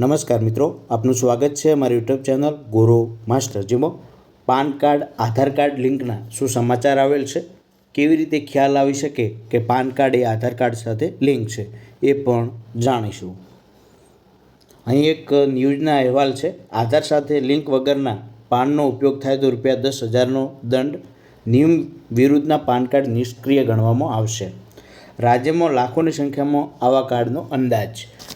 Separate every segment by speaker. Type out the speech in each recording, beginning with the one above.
Speaker 1: નમસ્કાર મિત્રો, આપનું સ્વાગત છે અમારી યુટ્યુબ ચેનલ ગુરુ માસ્ટર, જેમાં પાન કાર્ડ આધાર કાર્ડ લિંકના શું સમાચાર આવેલ છે, કેવી રીતે ખ્યાલ આવી શકે કે પાન કાર્ડ એ આધાર કાર્ડ સાથે લિંક છે એ પણ જાણીશું. અહીં એક ન્યૂઝના અહેવાલ છે. આધાર સાથે લિંક વગરના પાનનો ઉપયોગ થાય તો ₹10,000નો દંડ, નિયમ વિરુદ્ધના પાન કાર્ડ નિષ્ક્રિય ગણવામાં આવશે. રાજ્યમાં લાખોની સંખ્યામાં આવા કાર્ડનો અંદાજ.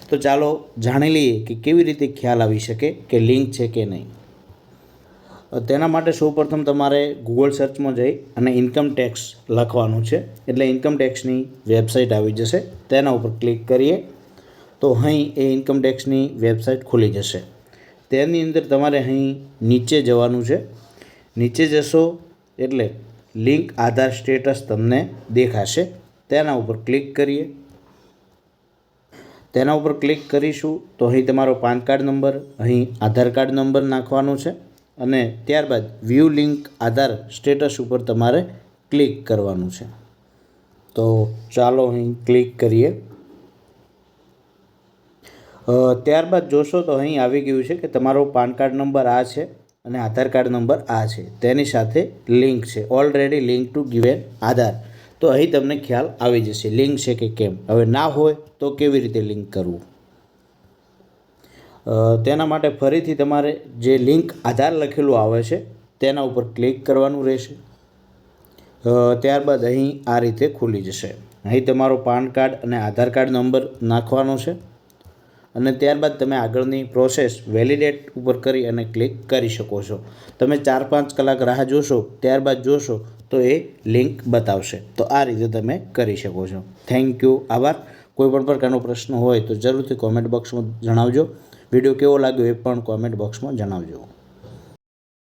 Speaker 1: તો ચાલો જાણી લઈએ કે કેવી રીતે ખ્યાલ આવી શકે કે લિંક છે કે નહીં. તેના માટે સૌપ્રથમ તમારે ગૂગલ સર્ચમાં જઈ અને ઇન્કમ ટેક્સ લખવાનું છે, એટલે ઇન્કમ ટેક્સની વેબસાઇટ આવી જશે. તેના ઉપર ક્લિક કરીએ તો અહીં એ ઇન્કમ ટેક્સની વેબસાઇટ ખુલી જશે. તેની અંદર તમારે અહીં નીચે જવાનું છે. નીચે જશો એટલે લિંક આધાર સ્ટેટસ તમને દેખાશે. તેના ઉપર ક્લિક કરીએ. તેના ઉપર ક્લિક કરીશું તો અહીં તમારો પાન કાર્ડ નંબર, અહીં આધાર કાર્ડ નંબર નાખવાનો છે અને ત્યારબાદ વ્યૂ લિંક આધાર સ્ટેટસ ઉપર તમારે ક્લિક કરવાનું છે. તો ચાલો અહીં ક્લિક કરીએ. ત્યારબાદ જોશો તો અહીં આવી ગયું છે કે તમારો પાન કાર્ડ નંબર આ છે અને આધાર કાર્ડ નંબર આ છે, તેની સાથે લિંક છે, ઓલરેડી લિંક ટુ ગિવન આધાર. તો અહીં તમને ખ્યાલ આવી જશે લિંક છે કે કેમ. હવે ના હોય તો કેવી રીતે લિંક કરવું, તેના માટે ફરીથી તમારે જે લિંક આધાર લખેલું આવે છે તેના ઉપર ક્લિક કરવાનું રહેશે. ત્યારબાદ અહીં આ રીતે ખુલી જશે. અહીં તમારો પાન કાર્ડ અને આધાર કાર્ડ નંબર નાખવાનો છે અને ત્યારબાદ તમે આગળની પ્રોસેસ વેલિડેટ ઉપર કરી અને ક્લિક કરી શકો છો. તમે 4-5 કલાક રાહ જોશો, ત્યારબાદ જોશો તો એ લિંક બતાવશે. તો આ રીતે તમે કરી શકો છો. થેન્ક યુ, આભાર. કોઈ પણ પ્રકારનો પ્રશ્ન હોય તો જરૂરથી કોમેન્ટ બોક્સમાં જણાવજો. વિડીયો કેવો લાગ્યો એ પણ કોમેન્ટ બોક્સમાં જણાવજો.